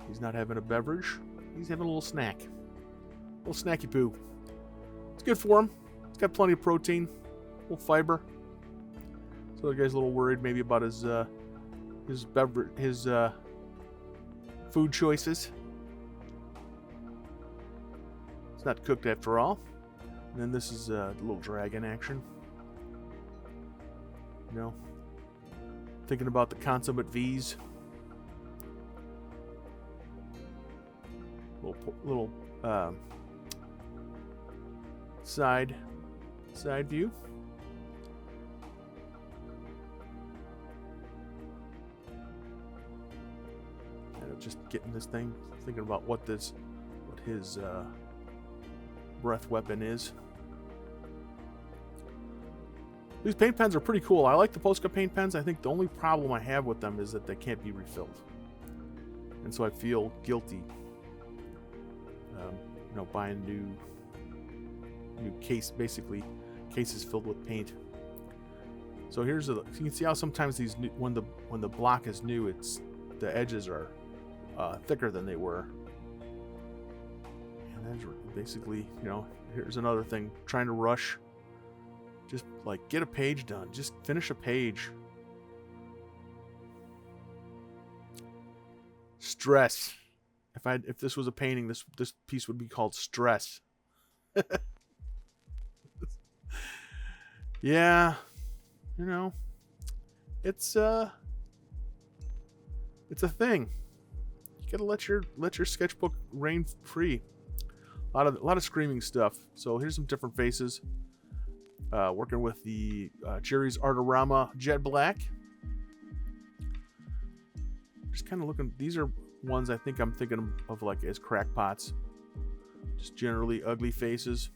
He's not having a beverage. He's having a little snack. A little snacky poo. It's good for him. It's got plenty of protein. A little fiber. So the guy's a little worried maybe about his beverage, his food choices. It's not cooked after all. And then this is a little dragon action. Thinking about the consummate V's. Little side view. And just getting this thing, thinking about what his breath weapon is. These paint pens are pretty cool. I like the Posca paint pens. I think the only problem I have with them is that they can't be refilled, and so I feel guilty. Buying new case, basically cases filled with paint. So you can see how sometimes these when the block is new, it's the edges are thicker than they were. And that's basically, you know, here's another thing. Trying to rush. Just like get a page done. Just finish a page. Stress. If this was a painting, this piece would be called Stress. Yeah, you know, it's a thing. You gotta let your sketchbook reign free. A lot of screaming stuff. So here's some different faces. Working with the Jerry's Artorama Jet Black. Just kind of looking. These are ones I'm thinking of like as crackpots. Just generally ugly faces.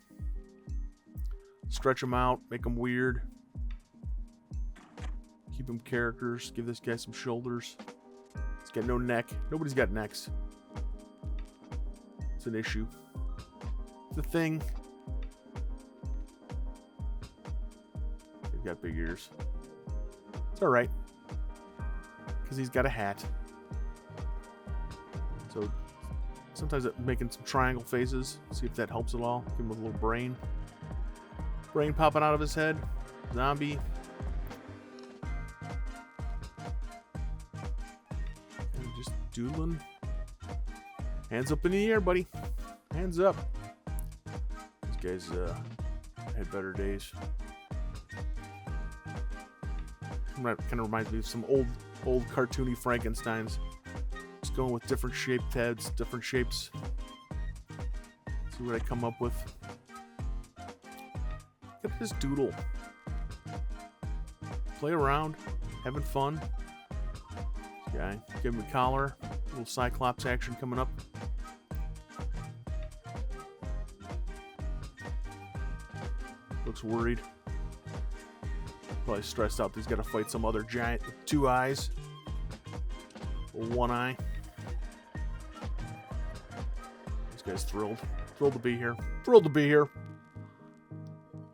Stretch them out, make them weird. Keep them characters. Give this guy some shoulders. He's got no neck. Nobody's got necks. It's an issue. It's a thing. He's got big ears. It's alright. Because he's got a hat. So sometimes making some triangle faces. See if that helps at all. Give him a little brain. Brain popping out of his head. Zombie. And just doodling. Hands up in the air, buddy. Hands up. These guys had better days. Kind of reminds me of some old cartoony Frankensteins. Just going with different shaped heads, different shapes. See what I come up with. Look at this doodle. Play around, having fun. This guy, give him a collar, a little Cyclops action coming up. Looks worried. Probably stressed out. He's got to fight some other giant with 2 eyes. Or 1 eye. This guy's thrilled. Thrilled to be here. Thrilled to be here.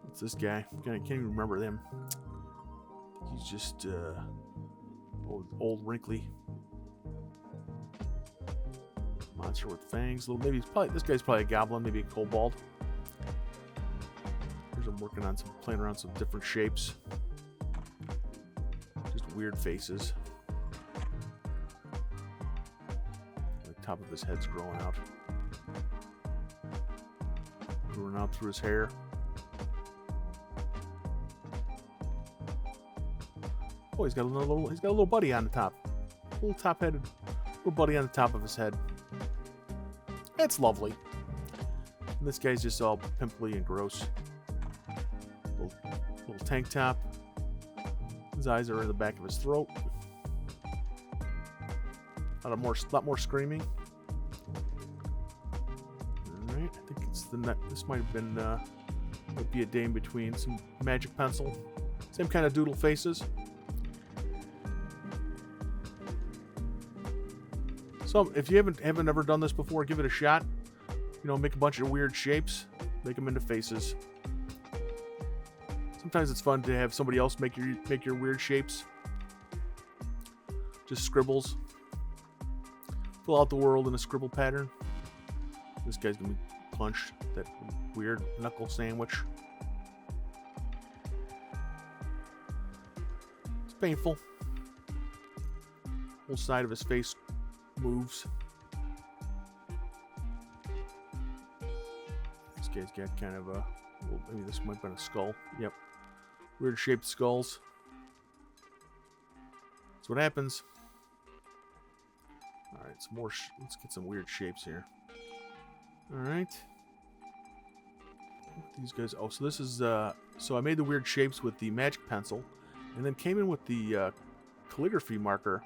What's this guy? I can't even remember them. He's just old wrinkly monster with fangs. Maybe this guy's probably a goblin, maybe a kobold. Here's him working on playing around some different shapes. Just weird faces. The top of his head's growing out. Growing out through his hair. Oh, he's got a little buddy on the top. A little top-headed little buddy on the top of his head. That's lovely. And this guy's just all pimply and gross. Little tank top. His eyes are in the back of his throat. A lot more screaming. All right, I think it's the net. This might have been would be a day in between. Some magic pencil. Same kind of doodle faces. So if you haven't ever done this before, give it a shot. You know, make a bunch of weird shapes, make them into faces. Sometimes it's fun to have somebody else make your weird shapes. Just scribbles. Fill out the world in a scribble pattern. This guy's gonna be punched. That weird knuckle sandwich. It's painful. Whole side of his face moves. This guy's got kind of a... Well, maybe this might have been a skull. Yep. Weird shaped skulls. That's what happens. Alright, some more... Let's get some weird shapes here. Alright. These guys... Oh, so this is... So I made the weird shapes with the magic pencil. And then came in with the calligraphy marker.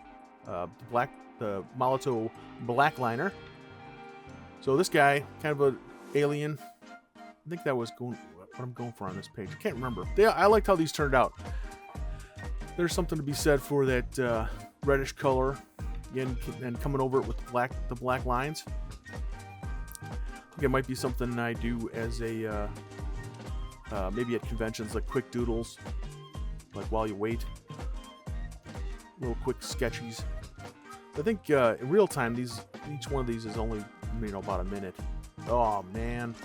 The Molotow black liner. So this guy, kind of an alien. I think that was what I'm going for on this page. I can't remember. I liked how these turned out. There's something to be said for that reddish color, again, and coming over it with the black lines. I think it might be something I do as a maybe at conventions, like quick doodles, like while you wait, little quick sketchies. I think in real time, each one of these is only about a minute. Oh man,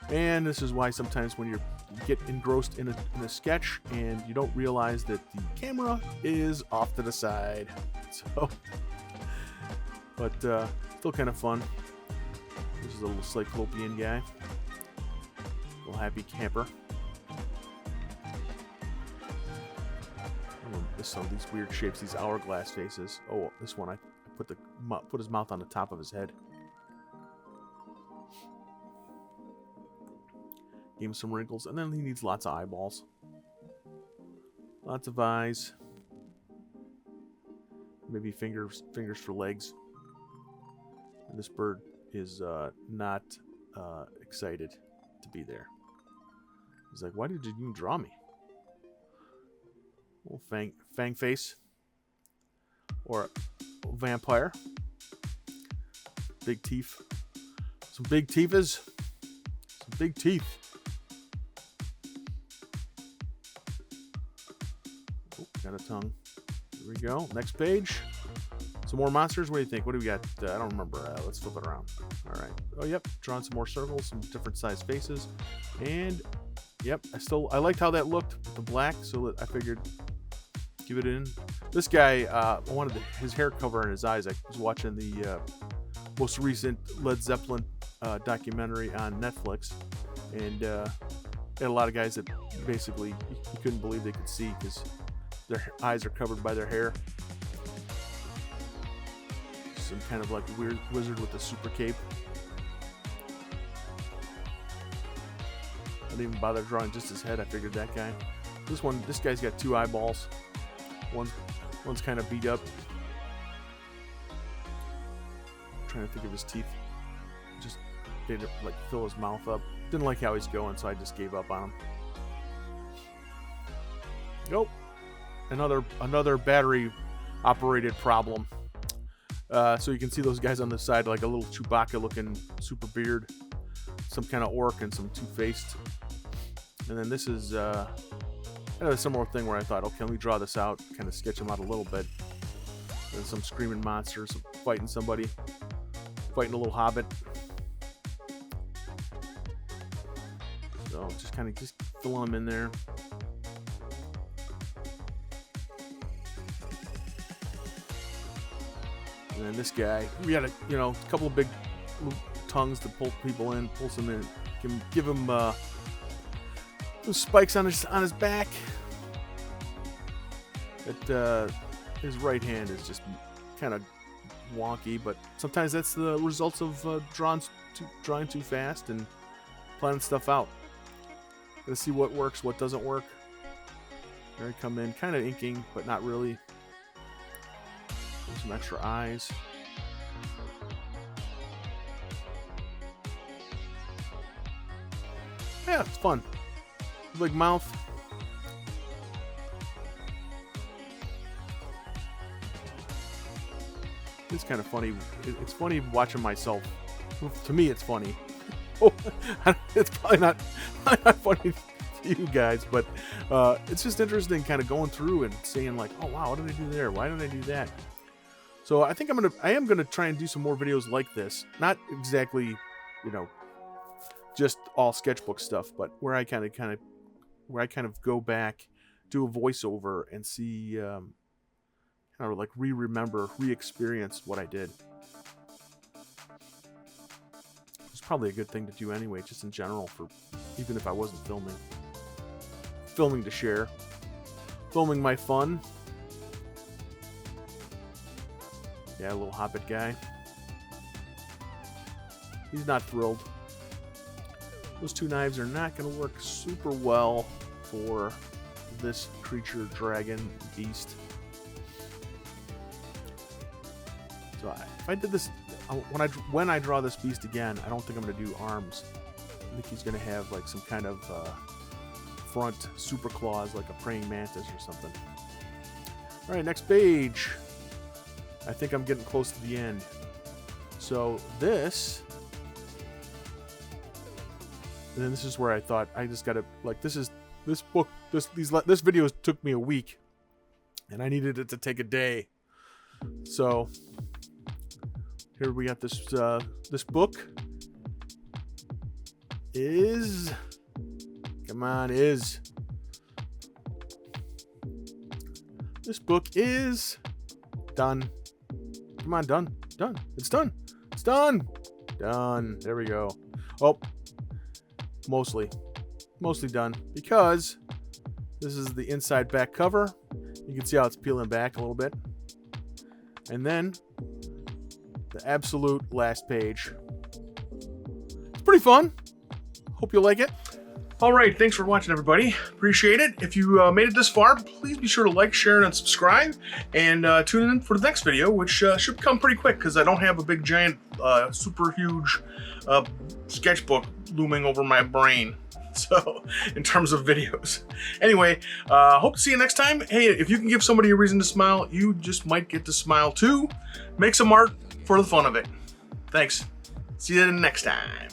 this is why sometimes when you get engrossed in a sketch and you don't realize that the camera is off to the side. So, but still kind of fun. This is a little cyclopean guy, little happy camper. Some of these weird shapes, these hourglass faces. Oh, this one I put his mouth on the top of his head. Gave him some wrinkles, and then he needs lots of eyeballs, lots of eyes, maybe fingers for legs. And this bird is not excited to be there. He's like, "Why did you even draw me?" Little fang face, or a vampire. Big teeth. Some big teethers. Some big teeth. Oh, got a tongue. Here we go. Next page. Some more monsters. What do you think? What do we got? I don't remember. Let's flip it around. All right. Oh, yep. Drawing some more circles, some different size faces, and yep. I liked how that looked with the black, so I figured give it in. This guy, I wanted his hair cover and his eyes. I was watching the most recent Led Zeppelin documentary on Netflix, and had a lot of guys that basically you couldn't believe they could see because their eyes are covered by their hair. Some kind of like weird wizard with a super cape. I didn't even bother drawing just his head. I figured that guy. This guy's got two eyeballs. One's kind of beat up. I'm trying to think of his teeth. Just did it like fill his mouth up. Didn't like how he's going, so I just gave up on him. Nope. Another battery operated problem. So you can see those guys on the side, like a little Chewbacca looking super beard, some kind of orc, and some two-faced. And then this is a similar thing where I thought, okay, let me draw this out, kind of sketch them out a little bit. And some screaming monsters fighting somebody, fighting a little hobbit. So just kind of filling them in there. And then this guy, we got a couple of big tongues to pull people in, pull some in, give him some spikes on his back. His right hand is just kind of wonky, but sometimes that's the results of drawing too fast and planning stuff out. Gotta see what works, what doesn't work. There I come in, kind of inking, but not really. Some extra eyes. Yeah, it's fun. Big mouth. It's kind of funny. It's funny watching myself. To me, it's funny. Oh, it's probably not funny to you guys, but it's just interesting kind of going through and seeing like, oh wow, what did I do there? Why did I do that? So I think I am gonna try and do some more videos like this. Not exactly, just all sketchbook stuff, but where I kind of go back, do a voiceover, and see, kind of like re-experience what I did. It's probably a good thing to do anyway, just in general, for even if I wasn't filming to share, filming my fun. Yeah, a little hobbit guy. He's not thrilled. Those two knives are not going to work super well for this creature, dragon, beast. So if I did this, when I draw this beast again, I don't think I'm going to do arms. I think he's going to have like some kind of front super claws, like a praying mantis or something. All right, next page. I think I'm getting close to the end. So this, and then this is where I thought I just gotta, like, this video took me a week, and I needed it to take a day. So here we got this this book is, come on, is, this book is done. Come on, done. It's done. It's done. Done. There we go. Oh, mostly done, because this is the inside back cover. You can see how it's peeling back a little bit. And then the absolute last page. It's pretty fun. Hope you like it. All right, thanks for watching, everybody. Appreciate it. If you made it this far, please be sure to like, share, and subscribe. And tune in for the next video, which should come pretty quick because I don't have a big, giant, super huge sketchbook looming over my brain. So, in terms of videos. Anyway, hope to see you next time. Hey, if you can give somebody a reason to smile, you just might get to smile too. Make some art for the fun of it. Thanks. See you next time.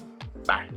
Bye.